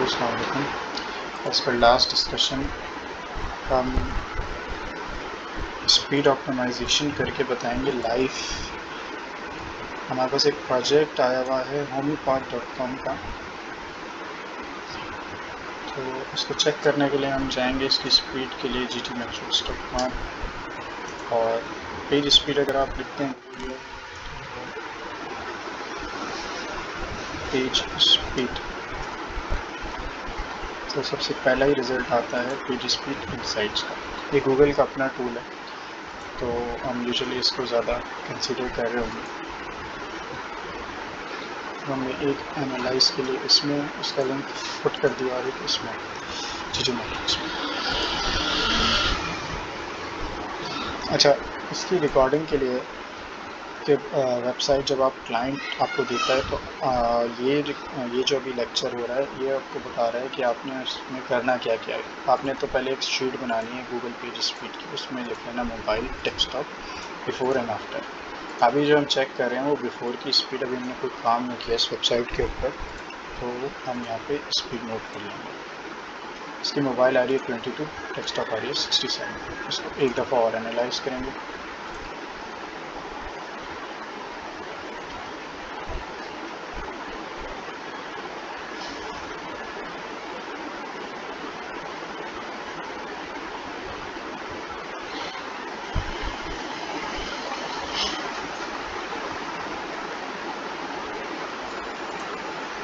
अस्सलाम वालेकुम। As per last discussion हम स्पीड ऑप्टिमाइजेशन करके बताएंगे लाइव। हमारे पास एक प्रोजेक्ट आया हुआ है homepod.com का, तो उसको चेक करने के लिए हम जाएंगे इसकी स्पीड के लिए gtmetrics.com और पेज स्पीड अगर आप लिखते हैं पेज स्पीड तो सबसे पहला ही रिज़ल्ट आता है पेज स्पीड इनसाइट्स का। ये गूगल का अपना टूल है, तो हम यूजुअली इसको ज़्यादा कंसीडर कर रहे होंगे। हमने एक एनालाइज के लिए इसमें उसका लिंक पुट कर दिया और एक इसमें gtmetrics में। अच्छा, इसकी रिकॉर्डिंग के लिए कि वेबसाइट जब आप क्लाइंट आपको देता है तो ये जो अभी लेक्चर हो रहा है ये आपको बता रहा है कि आपने उसमें करना क्या क्या है। आपने तो पहले एक शीट बनानी है गूगल पेज स्पीड की, उसमें लिख लेना mobile desktop before and after. अभी जो हम चेक कर रहे हैं वो बिफोर की स्पीड, अभी हमने कोई काम नहीं किया इस वेबसाइट के ऊपर, तो हम यहाँ पे स्पीड नोट कर लेंगे। इसकी मोबाइल आ रही है 22, डेस्कटॉप आ रही है 67। इसको एक दफ़ा और एनालाइज करेंगे।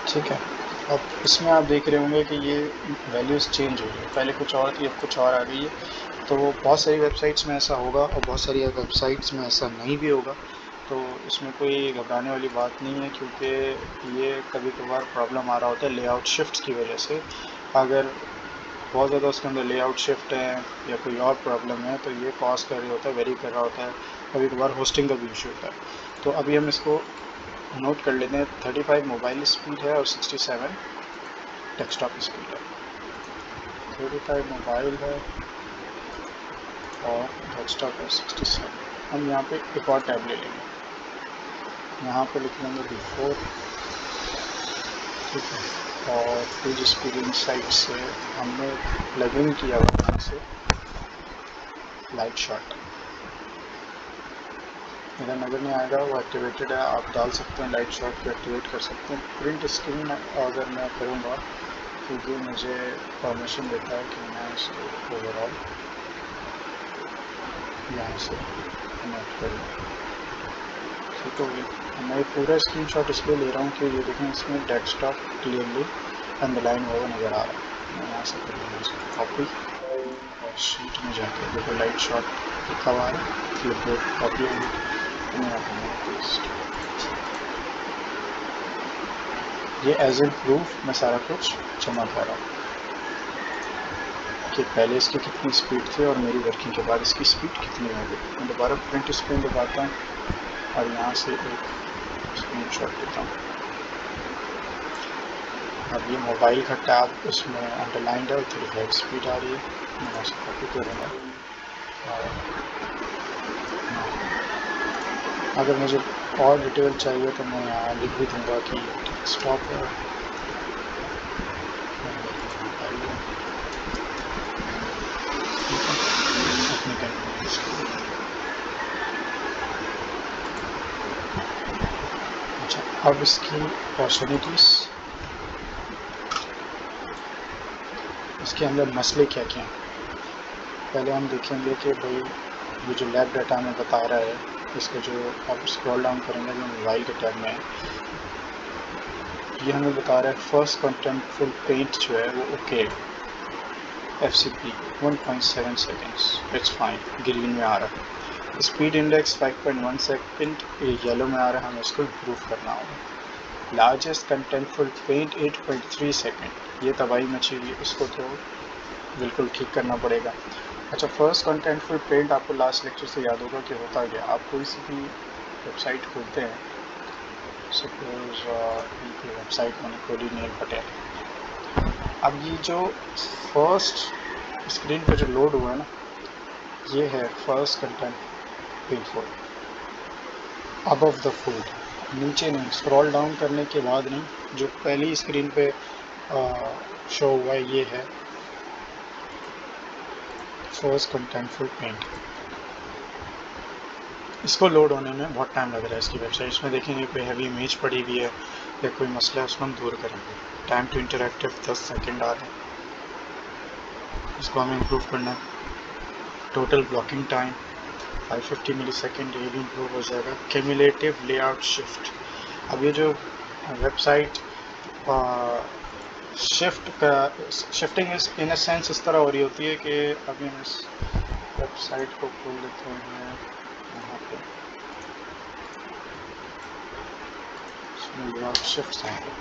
ठीक है, अब इसमें आप देख रहे होंगे कि ये वैल्यूज़ चेंज हो रही है, पहले कुछ और थी अब कुछ और आ गई है। तो बहुत सारी वेबसाइट्स में ऐसा होगा और बहुत सारी वेबसाइट्स में ऐसा नहीं भी होगा, तो इसमें कोई घबराने वाली बात नहीं है, क्योंकि ये कभी कभार प्रॉब्लम आ रहा होता है लेआउट शिफ्ट्स की वजह से। अगर बहुत ज़्यादा उसके अंदर लेआउट शिफ्ट है या कोई और प्रॉब्लम है तो ये पॉज कर रहा होता है, वेरी कर रहा होता है, कभी कभार होस्टिंग का भी इशू होता है। तो अभी हम इसको नोट कर लेते हैं। 35 मोबाइल स्पीड है और 67 डेस्कटॉप स्पीड है। 35 मोबाइल है और डेस्कटॉप है 67। हम यहाँ पे एक और टैब ले लेंगे, यहाँ पे लिख लेंगे बिफोर, ठीक है। और पेज स्पीड इनसाइट से हमने प्लगइन किया हुआ यहाँ से लाइट शॉट, इधर नज़र नहीं आएगा, वो एक्टिवेटेड है, आप डाल सकते हैं लाइट शॉट को एक्टिवेट कर सकते हैं। प्रिंट स्क्रीन अगर मैं करूँगा तो ये मुझे परमिशन देता है कि मैं इसको ओवरऑल यहाँ से कनेक्ट करूँ। ठीक हो गया। मैं पूरा स्क्रीनशॉट इसलिए ले रहा हूँ कि ये देखें इसमें डेस्कटॉप क्लियरली अंडरलाइन हुआ नज़र आ रहा है। मैं यहाँ से कर लूँगा इसको कॉपी और शीट में जाकर देखो लाइट शॉट लिखा हुआ है, क्लिपबोर्ड कॉपी होगी, तो मैं यहाँ पर पेस्ट। ये एज एन प्रूफ मैं सारा कुछ जमा कर रहा हूँ कि पहले इसकी कितनी स्पीड थी और मेरी वर्किंग के बाद इसकी स्पीड कितनी हो गई। मैं दोबारा प्रिंट स्क्रीन दबाता हूँ और यहाँ से एक स्क्रीनशॉट लेता हूँ। अब ये मोबाइल का टैब इसमें अंडरलाइंड है और 35 स्पीड आ रही है। मैं यहाँ से कॉपी करूँगा और अगर मुझे और डिटेल चाहिए तो मैं यहाँ लिख भी दूँगा कि स्टॉप है, अच्छा। अब इसकी अपॉर्चुनिटीज़, इसके अंदर मसले क्या क्या हैं, पहले हम देखेंगे कि भाई ये जो लैब डाटा हमें बता रहा है, इसका जो आप स्क्रॉल डाउन करेंगे जो मोबाइल के टैब में है, ये हमें बता रहा है फर्स्ट कंटेंटफुल पेंट जो है वो ओके है, FCP 1.7 seconds, it's fine, green में आ रहा है। स्पीड इंडेक्स 5.1 सेकेंड येलो में आ रहा है, हमें इसको इम्प्रूव करना होगा। लार्जेस्ट कंटेंटफुल पेंट 8.3 सेकेंड, ये तबाही मची हुई, इसको तो बिल्कुल ठीक करना पड़ेगा। अच्छा, फर्स्ट कंटेंटफुल पेंट आपको लास्ट लेक्चर से याद होगा कि होता क्या, आप कोई सी भी वेबसाइट खोलते हैं, सपोज ये वेबसाइट मैंने खोली नील पटेल। अब ये जो फर्स्ट स्क्रीन पे जो लोड हुआ है ना, ये है first content page fold, above the fold, नीचे नहीं, स्क्रॉल डाउन करने के बाद नहीं, जो पहली स्क्रीन पे शो हुआ ये है फर्स्ट कंटेंटफुल पेंट। इसको लोड होने में बहुत टाइम लग रहा है इसकी वेबसाइट। इसमें देखेंगे कोई हैवी इमेज पड़ी हुई है या कोई मसला है, उसको हम दूर करेंगे। टाइम टू इंटरैक्टिव 10 सेकेंड आ रहे हैं, इसको हमें इम्प्रूव करना है। टोटल ब्लॉकिंग टाइम 550 मिली सेकेंड, ये भी इम्प्रूव हो जाएगा। क्यूमुलेटिव लेआउट शिफ्ट, अब ये जो website shifting in a sense इस तरह हो रही होती है कि अभी हम इस वेबसाइट को खोल लेते हैं यहाँ पे, इसमें लेआउट शिफ्ट्स आएंगे।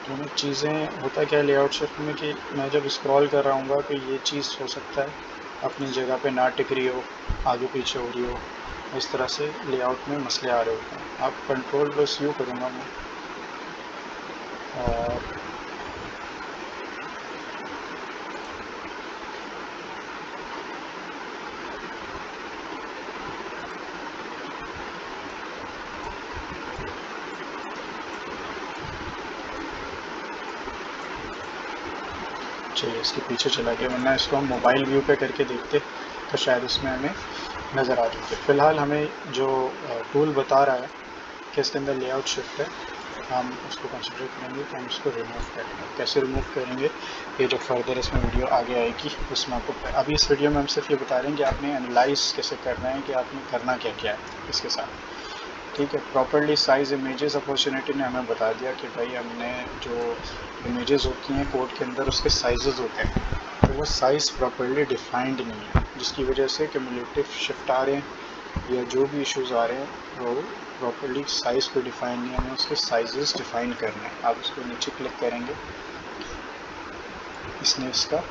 दोनों चीज़ें होता क्या है लेआउट शिफ्ट में कि मैं जब स्क्रॉल कर रहा हूँ तो ये चीज़ हो सकता है अपनी जगह पे ना टिक रही हो, आगे पीछे हो रही हो, इस तरह से लेआउट में मसले आ रहे होते हैं। आप कंट्रोल बस यू करूँगा मैं और चलिए इसके पीछे चला गया, वरना इसको हम मोबाइल व्यू पे करके देखते तो शायद इसमें हमें नज़र आ जाते। फ़िलहाल हमें जो टूल बता रहा है कि इसके अंदर लेआउट शिफ्ट है, हम उसको कंसिडर करेंगे कि हम इसको रिमूव करेंगे। कैसे रिमूव करेंगे ये जो फर्दर इसमें वीडियो आगे आएगी उसमें आपको, अभी इस वीडियो में हम सिर्फ ये बता रहे हैं कि आपने एनालाइज कैसे करना है, कि आपने करना क्या क्या है इसके साथ। ठीक है, प्रॉपर्ली साइज़ इमेजेस अपॉर्चुनिटी ने हमें बता दिया कि भाई हमने जो इमेजेस होती हैं कोड के अंदर उसके साइजेस होते हैं, तो वो साइज़ प्रॉपर्ली डिफाइंड नहीं है, जिसकी वजह से क्यूमुलेटिव शिफ्ट आ रहे हैं या जो भी इश्यूज़ आ रहे हैं वो प्रॉपर्ली साइज़ को डिफाइन नहीं, हमें उसके साइजेस डिफाइन करने हैं। आप उसको नीचे क्लिक करेंगे, इसने इसका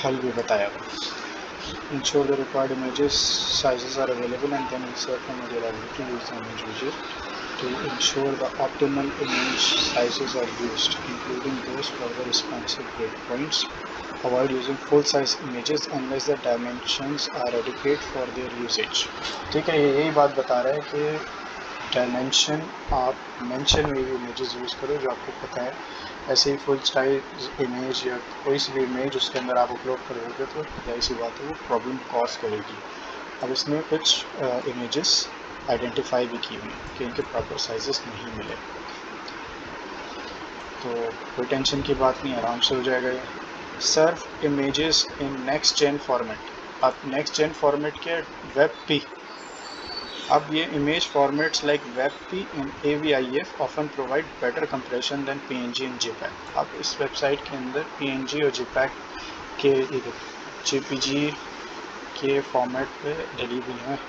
हल भी बताया हुआ। Ensure the required images sizes are available and then insert from availability to use the image widget to ensure the optimal image sizes are used, including those for the responsive breakpoints. Avoid using full-size images unless the dimensions are adequate for their usage. ठीक है, ये यही बात बता रहा है कि dimension आप मेंशन हुई इमेजेस यूज़ करो जो आपको पता है। ऐसे ही फुल साइज इमेज या कोई सी भी इमेज उसके अंदर आप अपलोड करोगे तो जाहिर सी बात है वो प्रॉब्लम कॉज करेगी। अब इसमें कुछ इमेजेस आइडेंटिफाई भी की हुई हैं कि इनके प्रॉपर साइजेस नहीं मिले, तो कोई टेंशन की बात नहीं, आराम से हो जाएगा ये। Serve images in next gen format, अब नेक्स्ट जेन फॉर्मेट के WebP, अब ये image formats like WebP and AVIF often provide better compression than PNG and JPEG। अब इस वेबसाइट के अंदर PNG और JPEG के JPG के फॉर्मेट पे डली हुई हैं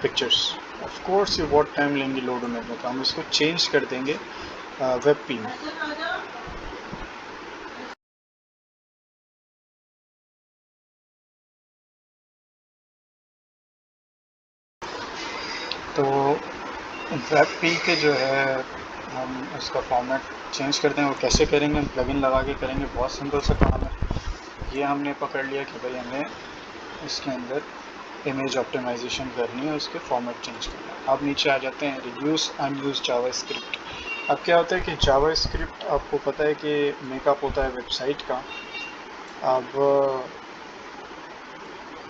पिक्चर्स। ऑफ कोर्स ये बहुत टाइम लेंगे लोड होने में, तो हम इसको चेंज कर देंगे WebP में। तो WebP के जो है हम उसका फॉर्मेट चेंज करते हैं, वो कैसे करेंगे, हम प्लगइन लगा के करेंगे, बहुत सिंपल सा काम है। ये हमने पकड़ लिया कि भाई हमें इसके अंदर इमेज ऑप्टिमाइजेशन करनी है, उसके फॉर्मेट चेंज करना है। अब नीचे आ जाते हैं रिड्यूस अनयूज जावास्क्रिप्ट। अब क्या होता है कि जावास्क्रिप्ट आपको पता है कि मेकअप होता है वेबसाइट का। अब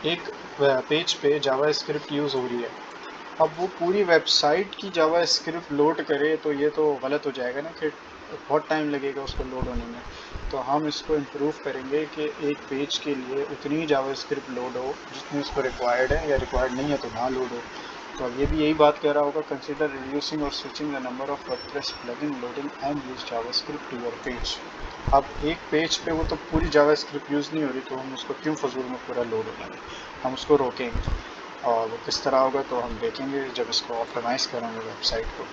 एक पेज पे जावास्क्रिप्ट यूज़ हो रही है, अब वो पूरी वेबसाइट की जावास्क्रिप्ट लोड करे तो ये तो गलत हो जाएगा ना, कि बहुत टाइम लगेगा उसको लोड होने में। तो हम इसको इम्प्रूव करेंगे कि एक पेज के लिए उतनी ही जावास्क्रिप्ट लोड हो जितनी उसको रिक्वायर्ड है, या रिक्वायर्ड नहीं है तो ना लोड हो। तो अब ये भी यही बात कह रहा होगा, कंसिडर रिड्यूसिंग और switching the number of WordPress plugin loading and use JavaScript to your page. अब एक पेज पे वो तो पूरी जावास्क्रिप्ट यूज़ नहीं हो रही, तो हम उसको क्यों फजूल में पूरा लोड होना है, हम उसको रोकेंगे। और वो किस तरह होगा तो हम देखेंगे जब इसको ऑप्टिमाइज़ करेंगे वेबसाइट को।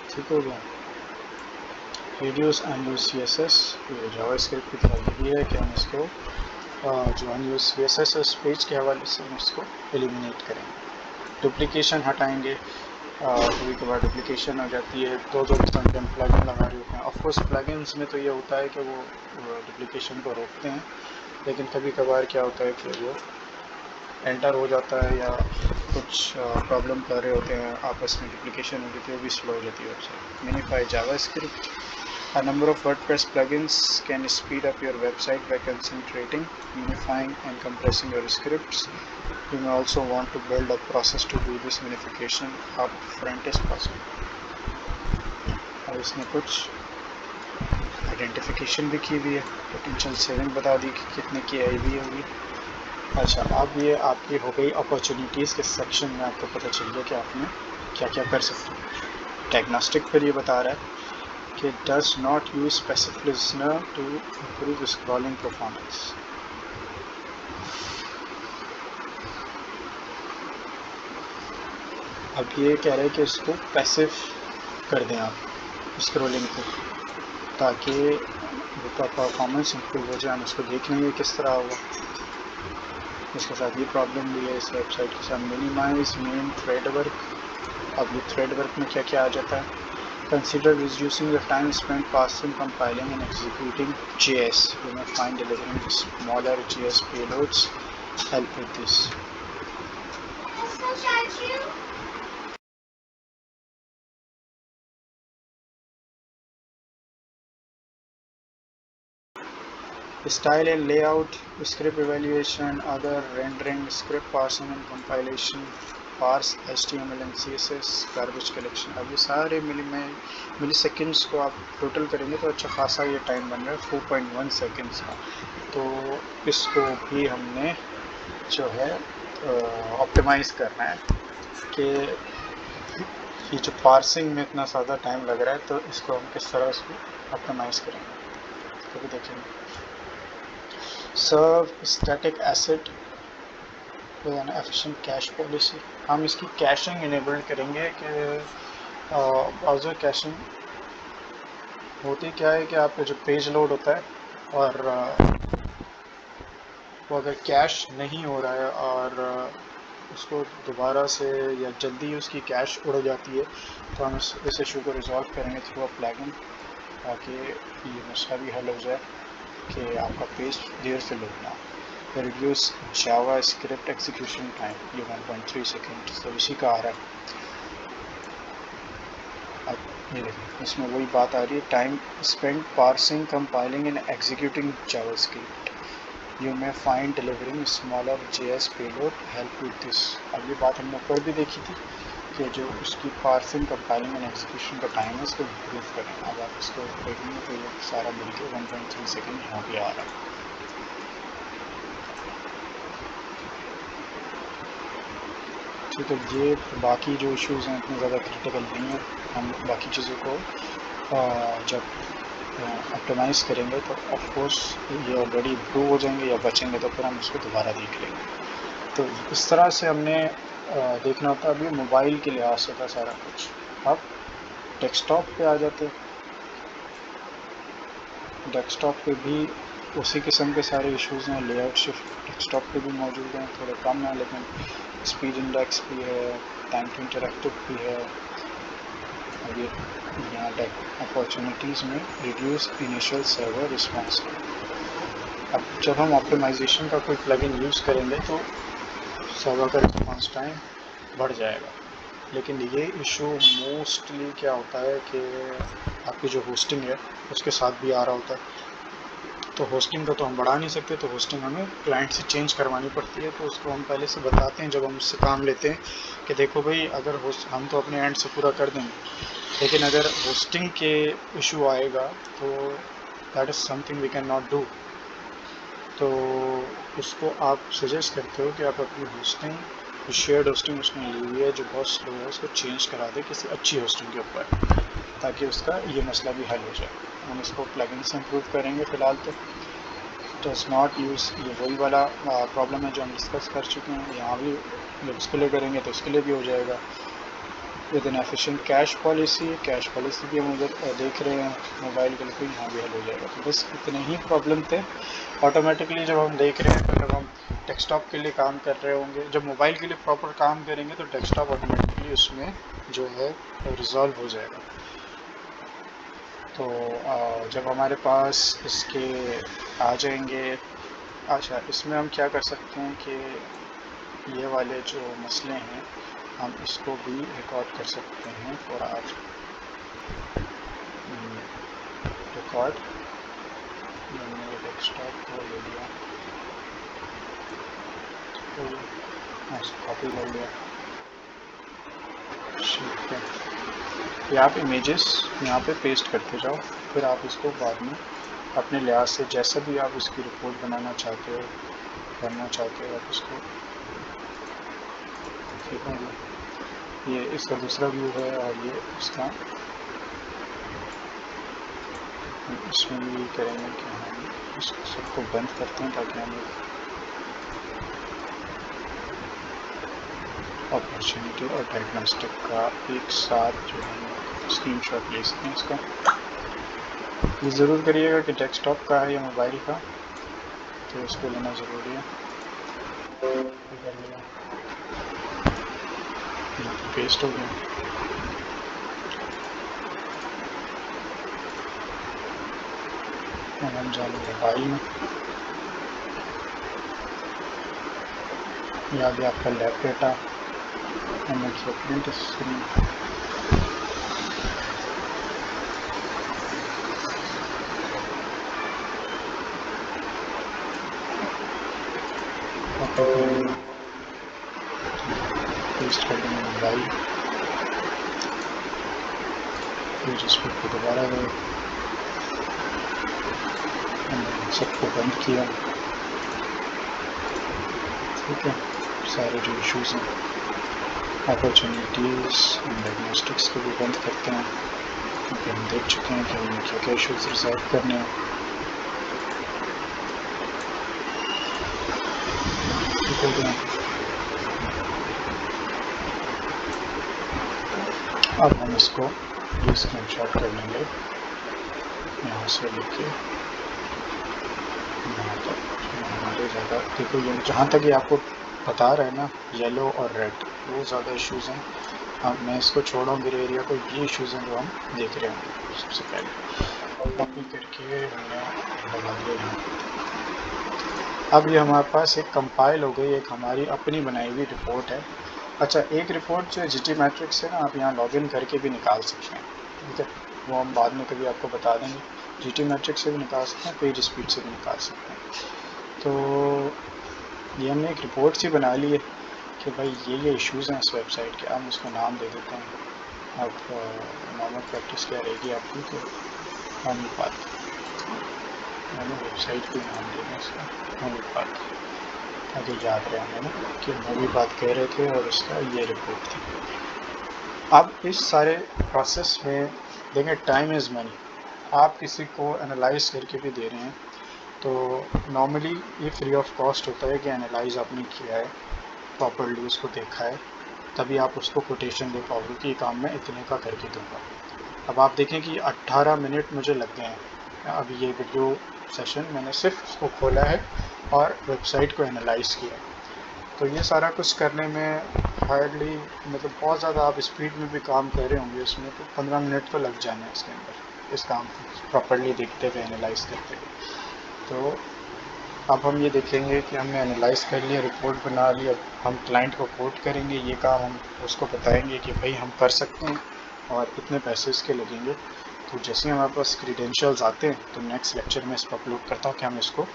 ठीक हो गया। रिड्यूस अनयूज CSS, ये जावास्क्रिप्ट की तरह ये भी है कि हम इसको जो अनयूज CSS है उस पेज के हवाले से हम इसको एलिमिनेट करेंगे। डुप्लीकेशन हटाएंगे, कभी कभार डुप्लीकेशन हो जाती है, दो कंटेंट प्लगइन लगा रहे होते हैं। ऑफकोर्स प्लगइन्स में तो ये होता है कि वो डुप्लीकेशन को रोकते हैं, लेकिन कभी कभार क्या होता है कि वो एंटर हो जाता है या कुछ प्रॉब्लम कर रहे होते हैं, आपस में डुप्लीकेशन हो जाती है, वो भी स्लो हो जाती है website. Minify JavaScript, a number of WordPress plugins can speed up your website by concentrating, unifying and compressing your scripts. You may also want to build a process to do this unification up front as possible. और इसमें कुछ identification भी की हुई है, potential saving बता दी कि कितने की आई हुई होगी। अच्छा, अब ये आपकी हो गई अपॉर्चुनिटीज़ के सेक्शन में, आपको पता चल गया कि आपने क्या क्या कर सकते हैं। डायग्नोस्टिक पर ये बता रहा है कि does not use specific listener to improve scrolling performance. अब ये कह रहे हैं कि इसको पैसिव कर दें आप स्क्रॉलिंग को, ताकि उसका परफॉर्मेंस इंप्रूव हो जाए। हम उसको देख लेंगे किस तरह होगा। इसके साथ ये प्रॉब्लम भी है इस वेबसाइट के साथ। मिनिमाइज मेन थ्रेड वर्क, अब ये थ्रेड वर्क में क्या क्या आ जाता है। Consider reducing the time spent parsing, compiling and executing JS. You may find delivering smaller JS payloads help with this. Style and layout, script evaluation, other rendering, script parsing and compilation, parse HTML and CSS, garbage collection. अब ये सारे मिली seconds को आप total करेंगे तो अच्छा खासा ये टाइम बन रहा है 4.1 सेकेंड्स का। तो इसको भी हमने जो है ऑप्टिमाइज़ करना है कि ये जो पार्सिंग में इतना ज़्यादा टाइम लग रहा है, तो इसको हम किस तरह से ऑप्टिमाइज़ करेंगे तो भी देखेंगे। Serve static asset an efficient cache policy, हम इसकी कैशिंग इनेबल्ड करेंगे कि ब्राउज़र कैशिंग होती क्या है कि आपका जो पेज लोड होता है और वो अगर कैश नहीं हो रहा है और उसको दोबारा से या जल्दी उसकी कैश उड़ जाती है, तो हम इस इशू को रिजॉल्व करेंगे थ्रू अ प्लगइन, ताकि ये मसला भी हल हो जाए कि आपका पेज देर से लोड ना हो। रिड्यूस जावा स्क्रिप्ट एग्जीक्यूशन टाइम, ये 1.3 सेकेंड, तो इसी का आ रहा है। अब ये देखिए, इसमें वही बात आ रही है, time spend parsing, compiling and executing Java script. You may find delivering smaller JS payload help with this. अब ये बात हमने ऊपर भी देखी थी कि जो उसकी पार्सिंग, कंपाइलिंग एंड एग्जीक्यूशन का टाइम है उसको इम्प्रूव करें। अब आप इसको देखेंगे तो ये सारा मिलकर 1.3 सेकेंड यहाँ पे आ रहा है। ठीक है, ये बाकी जो इश्यूज़ हैं इतने ज़्यादा क्रिटिकल नहीं है। हम बाकी चीज़ों को जब ऑप्टिमाइज़ करेंगे तो ऑफ कोर्स ये ऑलरेडी इम्प्रूव हो जाएंगे, या बचेंगे तो फिर हम उसको दोबारा देख लेंगे। तो इस तरह से हमने देखना होता है। अभी मोबाइल के लिहाज से था सारा कुछ, अब डेस्कटॉप पे आ जाते हैं। डेस्कटॉप पे भी उसी किस्म के सारे इश्यूज़ हैं। लेआउट शिफ्ट डेस्कटॉप पे भी मौजूद हैं, थोड़े कम हैं, लेकिन स्पीड इंडेक्स भी है, टाइम टू इंटरेक्टिव भी है। और ये यहाँ अपॉर्चुनिटीज़ में रिड्यूस इनिशियल सर्वर रिस्पांस। अब जब हम ऑप्टिमाइजेशन का कोई प्लगइन यूज़ करेंगे तो सर्वर का रिस्पांस टाइम बढ़ जाएगा, लेकिन ये इशू मोस्टली क्या होता है कि आपकी जो होस्टिंग है उसके साथ भी आ रहा होता है। तो होस्टिंग का तो हम बढ़ा नहीं सकते, तो होस्टिंग हमें क्लाइंट से चेंज करवानी पड़ती है। तो उसको हम पहले से बताते हैं जब हम उससे काम लेते हैं कि देखो भाई, अगर होस्ट हम तो अपने एंड से पूरा कर देंगे, लेकिन अगर होस्टिंग के इशू आएगा तो that is something we can not do. तो उसको आप सजेस्ट करते हो कि आप अपनी होस्टिंग, जो शेयर्ड होस्टिंग उसने ली हुई है जो बहुत स्लो है, उसको चेंज करा दे किसी अच्छी होस्टिंग के ऊपर, ताकि उसका ये मसला भी हल हो जाए। हम इसको प्लगइन से इम्प्रूव करेंगे फ़िलहाल तो। डज नॉट यूज़, ये वही वाला प्रॉब्लम है जो हम डिस्कस कर चुके हैं। यहाँ भी जब उसके लिए करेंगे तो उसके लिए भी हो जाएगा। With N efficient cache policy भी हम उधर देख रहे हैं मोबाइल के लिए, यहाँ भी हल हो जाएगा। तो बस इतने ही प्रॉब्लम थे। ऑटोमेटिकली जब हम देख रहे हैं तो जब हम डेस्कटॉप के लिए काम कर रहे होंगे, जब मोबाइल के लिए प्रॉपर काम करेंगे तो डेस्कटॉप ऑटोमेटिकली उसमें जो है रिजॉल्व हो जाएगा। तो जब हमारे पास इसके आ जाएंगे, अच्छा इसमें हम क्या कर सकते हैं कि ये वाले जो मसले हैं हम इसको भी रिकॉर्ड कर सकते हैं फॉर आज रिकॉर्ड। मैंने डेस्कटॉप को ले लिया तो कॉपी कर लिया, ठीक है। ये आप इमेजेस यहाँ पे पेस्ट करते जाओ, फिर आप इसको बाद में अपने लिहाज से जैसा भी आप इसकी रिपोर्ट बनाना चाहते हो करना चाहते हो आप इसको, ठीक है। ये इसका दूसरा व्यू है और ये इसका, इसमें भी करेंगे कि हम इसको सबको बंद करते हैं ताकि हम अपॉर्चुनिटी और डायग्नोस्टिक का एक साथ जो है स्क्रीनशॉट ले सकते हैं इसका। ये ज़रूर करिएगा कि डेस्कटॉप का है या मोबाइल का, तो इसको लेना ज़रूरी है। पेस्ट हो गया। और हम जाने मोबाइल में, ये आ गया आपका लैब डेटा और प्रिंट स्क्रीन। पेस्ट कर देंगे मोबाइल, फिर इस पर दोबारा गए, सबको बंद किया, ठीक है। सारे जो इश्यूज़ हैं अपॉर्चुनिटीज़ एंड डायग्नोस्टिक्स को भी बंद करते हैं, क्योंकि हम देख चुके हैं कि हमें क्या क्या इश्यूज़ रिजॉल्व करने हैं, ठीक हो गया। अब हम इसको ये स्क्रीनशॉट कर लेंगे यहाँ से लेके यहाँ तक, हमारे ज़्यादा देखो ये जहाँ तक ये आपको बता रहा है ना येलो और रेड, वो ज़्यादा इश्यूज़ हैं। अब मैं इसको छोड़ा हूँ ग्रे एरिया को, ये इश्यूज़ हैं जो हम देख रहे होंगे। सबसे पहले कॉपी करके हमने लगा दिया। अब ये हमारे पास एक कंपाइल हो गई, एक हमारी अपनी बनाई हुई रिपोर्ट है। अच्छा, एक रिपोर्ट जो जीटी मैट्रिक्स है ना, आप यहाँ लॉगिन करके भी निकाल सकते हैं, ठीक है। वो हम बाद में कभी आपको बता देंगे। जीटी मैट्रिक्स से भी निकाल सकते हैं, पेज स्पीड से भी निकाल सकते हैं। तो ये हमने एक रिपोर्ट सी बना ली है कि भाई ये इश्यूज़ हैं इस वेबसाइट के। हम उसको नाम दे देते हैं। अब नॉर्मल प्रैक्टिस क्या रहेगी आपकी, तो होम्योपैथ, मैंने वेबसाइट को नाम देना इसका होम्योपैथ, ताकि याद रहे हमें कि होम्योपैथ कह रहे थे और उसका ये रिपोर्ट थी। अब इस सारे प्रोसेस में देखें, टाइम इज़ मनी। आप किसी को एनालाइज करके भी दे रहे हैं तो नॉर्मली ये फ्री ऑफ कॉस्ट होता है कि एनालाइज आपने किया है, प्रॉपरली उसको देखा है, तभी आप उसको कोटेशन दे पाओगे कि ये काम मैं इतने का करके दूंगा। अब आप देखें कि 18 मिनट मुझे लग गए हैं। अभी ये वीडियो सेशन मैंने सिर्फ उसको खोला है और वेबसाइट को एनालाइज किया। तो ये सारा कुछ करने में हार्डली, मतलब बहुत ज़्यादा आप स्पीड में भी काम कर रहे होंगे उसमें, तो 15 मिनट तो लग जाने इसके अंदर, इस काम को प्रॉपरली देखते हुए एनालाइज करते हुए। तो अब हम ये देखेंगे कि हमने एनालाइज कर लिया, रिपोर्ट बना ली। अब हम क्लाइंट को कोट करेंगे, ये काम हम उसको बताएंगे कि भाई हम कर सकते हैं और इतने पैसे इसके लगेंगे। तो जैसे ही हमारे पास क्रीडेंशियल्स आते हैं तो नेक्स्ट लेक्चर में इसको अपलोड करता हूँ कि हम इसको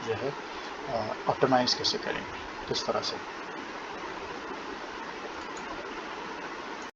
जो है ऑप्टिमाइज़ कैसे करेंगे, किस तरह से।